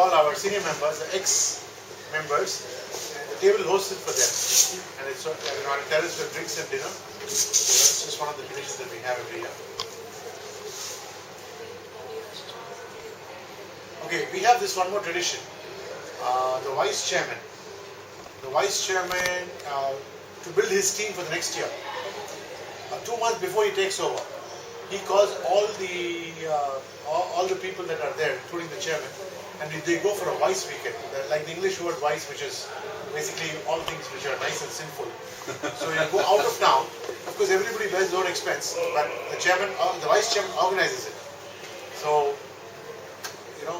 all our senior members, the ex-members, and the table hosted for them. And it's on a terrace with drinks and dinner. So that's just one of the traditions that we have every year. Okay, we have this one more tradition. The vice chairman. The vice chairman, to build his team for the next year, 2 months before he takes over, he calls all the people that are there, including the chairman, and they go for a vice weekend. Like the English word vice, which is basically all things which are nice and sinful. So you go out of town. Of course, everybody bears their own expense, but the chairman, the vice chairman organizes it. So,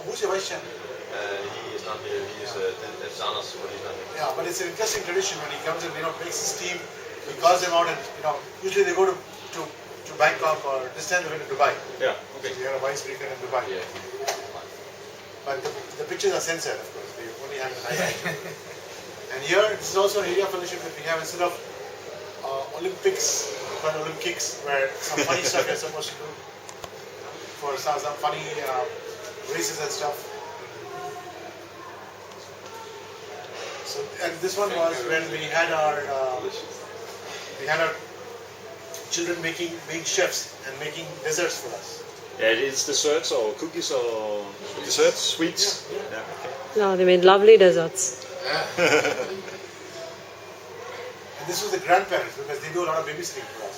who's your vice chairman? He is not here. He is Sanas, but he's not here. Yeah, but it's an interesting tradition when he comes and makes his team. He calls them out, and usually they go to Bangkok, or this time they went to Dubai. Yeah. Okay. So we had a vice weekend in Dubai. Yeah. But the pictures are censored, of course. They only have an eye. And here, this is also an area fellowship that we have instead of Olympics, but Olympics, where some funny stuff you're supposed to do for some funny races and stuff. So, and this one was when we had our children being chefs and making desserts for us. Yeah, it's desserts or cookies or desserts, sweets. Yeah. Okay. No, they made lovely desserts. And this was the grandparents, because they do a lot of babysitting for us.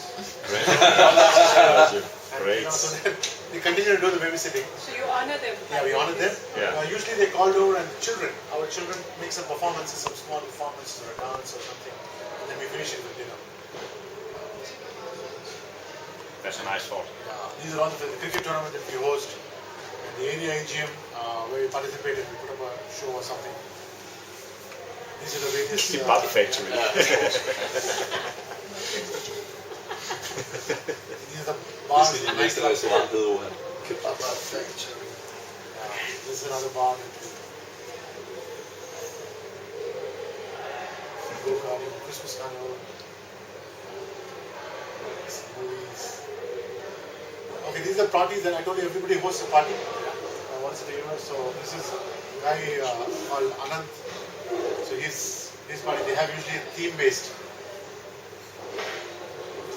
Great. So they continue to do the babysitting. So you honor them? Yeah, we honor them. Yeah. Usually they called over, and our children make some performances, some small performances or a dance or something, and then we finish it with dinner. That's a nice thought. These are also the cricket tournament that we host, and the area AGM where we participated, we put up a show or something. These are the various... The Butter Factory. These are the bars. Det er det næste restaurant hedder Johan. Kebab Factory. This is another bar. Go-karting, Christmas carnival. Movies. Okay, these are parties that I told you everybody hosts a party once in a year. So this is a guy called Anand. So his party, they have usually theme-based.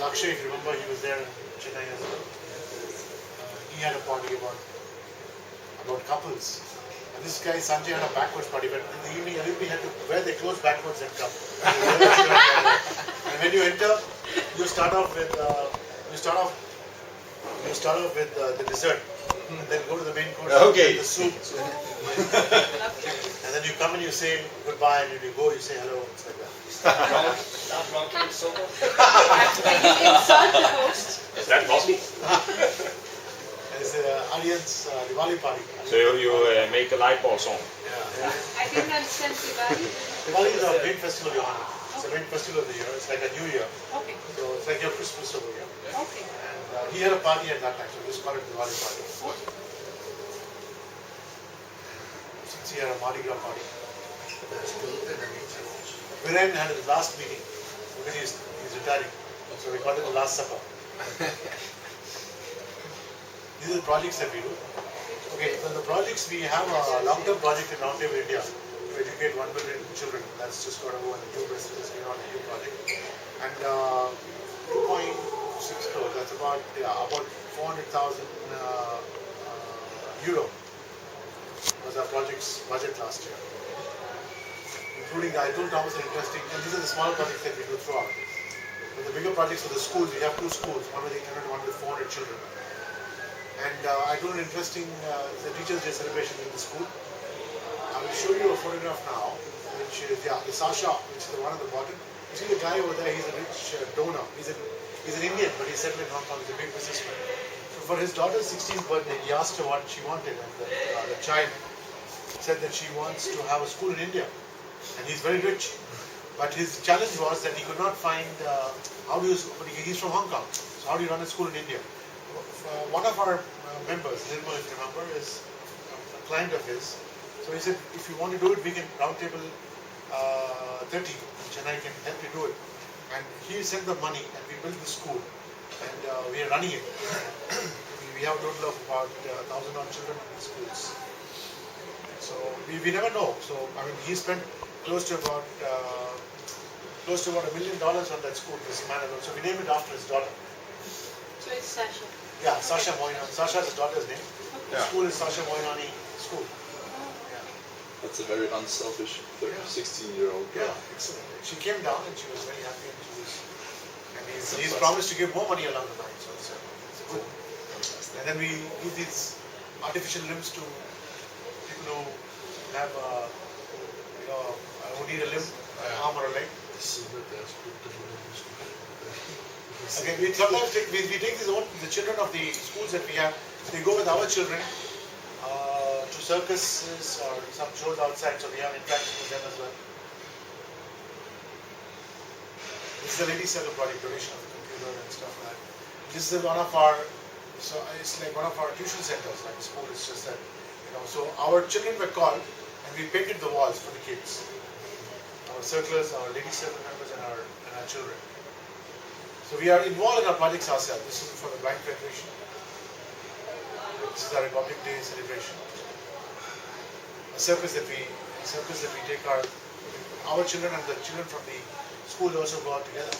Akshay, if you remember, he was there in Chennai as well. He had a party about couples. And this guy Sanjay had a backwards party, but in the evening everybody had to wear their clothes backwards and come. And when you enter, you start off with the dessert, and then go to the main course. Okay. And the soup. And then you come and you say goodbye, and when you go, you say hello. It's like that. Insult the host. Is that possible? It's Aryan's Diwali party. So you make a light bulb song. Yeah. I didn't understand Diwali. Diwali is our main festival, Johanna. It's the main festival of the year. It's like a new year. Okay. So it's like your Christmas over here. Okay. And he had a party at that time, so we just call it Diwali party. Since he had a Mardi Gras party. Viren had his last meeting because he's retiring. So we call it the Last Supper. These are the projects that we do. Okay, so the projects, we have a long-term project in Roundtable India to educate 1 million children. That's just got to go, and the new president is on a new project. And 2.6 crores, that's about 400,000 euro was our project's budget last year. Including I told Thomas an interesting, and these are the smaller projects that we do throughout. But the bigger projects for the schools, we have 2 schools, one with 800 and one with 400 children. And I told an interesting, the Teachers' Day celebration in the school. I will show you a photograph now, which is, the Sasha, which is the one at the bottom. You see the guy over there, he's a rich donor. He's an Indian, but he's settled in Hong Kong, he's a big businessman. So for his daughter's 16th birthday, he asked her what she wanted, and the child said that she wants to have a school in India. And he's very rich. But his challenge was that he could not find, he's from Hong Kong, so how do you run a school in India? One of our members, Nirmal, if you remember, is a client of his. So he said, if you want to do it, we can Roundtable 30 in Chennai can help you do it. And he sent the money, and we built the school, and we are running it. We have a total of about 1,000 odd children in the schools. So we never know. So I mean, he spent close to about $1 million on that school. This man alone. So we named it after his daughter. So it's Sasha. Yeah, Sasha Moinani. Sasha is his daughter's name. The Yeah. school is Sasha Moinani School. Yeah. That's a very unselfish 16-year-old girl. Yeah, excellent. She came down and she was very happy and she was. And he's promised to give more money along the line. So it's good. And then we give these artificial limbs to people who have, who need a limb, an arm or a leg. Okay, we sometimes take, we take the children of the schools that we have, they go with our children to circuses or some shows outside, so we have interaction with them as well. This is a ladies' circle project, donation of the computer and stuff like that. This is one of our, so it's like one of our tuition centers, like school. It's just that, so our children were called and we painted the walls for the kids. Our circlers, our ladies' circle members, and our children. So we are involved in our projects ourselves. This is for the Blind Federation. This is our Republic Day celebration. A circus that we take our children and the children from the school also go out together.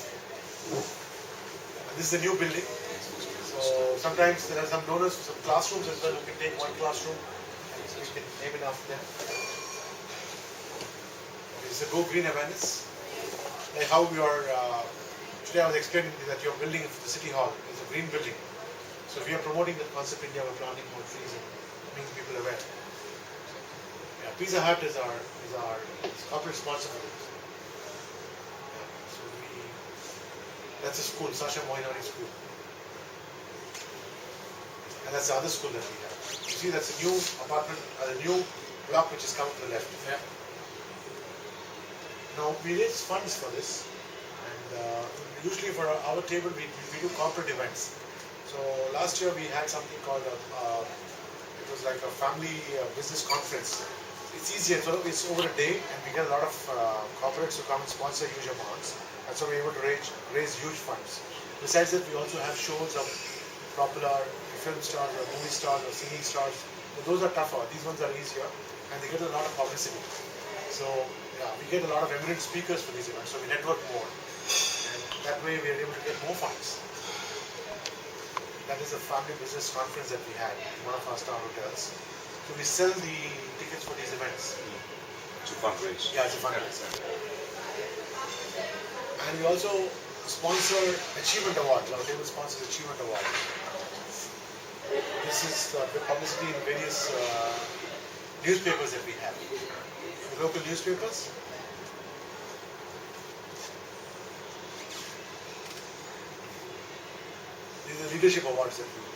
And this is the new building. So sometimes there are some donors for some classrooms as well. We can take one classroom and we can name it after them. It's a Go Green awareness. Like how we are, today I was explaining that your building for the City Hall is a green building. So we are promoting the concept in India, we're planting more trees and making people aware. Yeah, Pizza Hut is our corporate sponsor for this. Yeah, so that's a school, Sasha Moinani School. And that's the other school that we have. You see, that's a new apartment, a new block which is coming to the left. Yeah. Now, we raise funds for this. And usually for our table, we do corporate events. So last year we had something called, it was like a family business conference. It's easier, so it's over a day and we get a lot of corporates who come and sponsor huge amounts. And so we're able to raise huge funds. Besides that, we also have shows of popular film stars or movie stars or singing stars. Those are tougher, these ones are easier and they get a lot of publicity. So yeah, we get a lot of eminent speakers for these events, so we network more. And that way we are able to get more funds. That is a family business conference that we had in one of our star hotels. So we sell the tickets for these events. To fundraise. Yeah, it's a fundraiser. And we also sponsor achievement awards. Our table sponsors achievement awards. This is the publicity in various newspapers that we have. Local newspapers. These are leadership awards that we do.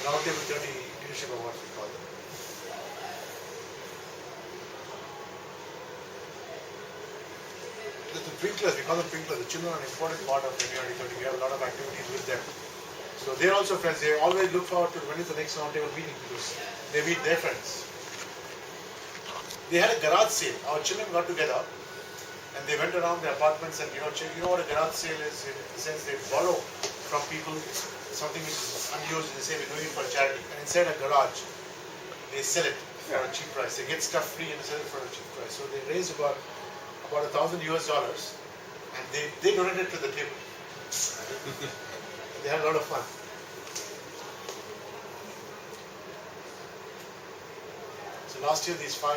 Roundtable 30 leadership awards we call them. The twinklers, we call them twinklers. The children are an important part of Community 30. We have a lot of activities with them. So they're also friends. They always look forward to when is the next roundtable meeting because they meet their friends. They had a garage sale. Our children got together and they went around their apartments and check. You know what a garage sale is in the sense they borrow from people something which is unused and they say we're doing it for charity. And inside a garage, they sell it for a cheap price. They get stuff free and they sell it for a cheap price. So they raised about $1,000 and they donated to the table. They had a lot of fun. So last year these 5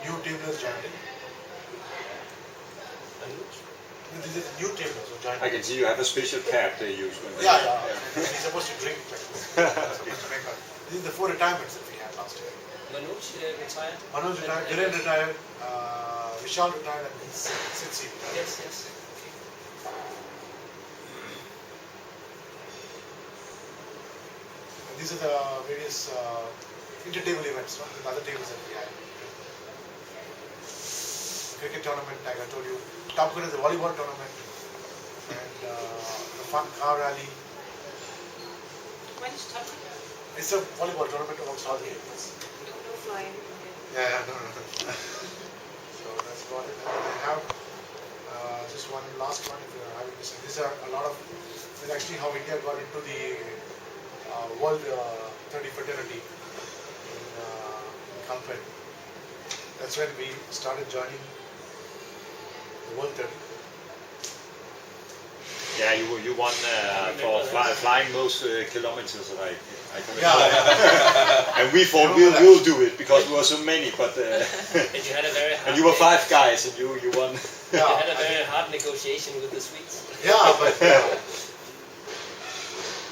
new tablers joined in. These are the new tablers who joined I in. can see you have a special cap they use when Yeah. And he's supposed to drink like this. These are the 4 retirements that we had last year. Manoj retired? Manoj retired, Dhiren retired, Vishal retired, and Sitsi retired. Yes. These are the various inter-table events, with other tables that we had. Cricket tournament, like I told you. Top Gun is a volleyball tournament. And the fun car rally. When is Top Gun? It's a volleyball tournament amongst all the athletes. No flying. Yeah, no. So that's about it. And then I have just one last one if you're having this. These are a lot of, this is actually how India got into the World 30 Fraternity. 120. That's when we started joining the World 30. Yeah, you won for flying most kilometers that I can Yeah, remember. And we thought we'll do it because we were so many, but And you had a very hard and you were 5 guys and you won. You had a very hard negotiation with the Swedes. Yeah, but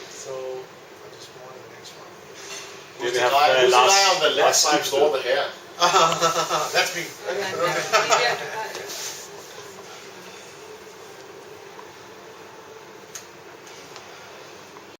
so I'll just move on to the next one. Who's we the have, guy, who's the last- guy on the left last side tips with all the hair? That's me. Yeah,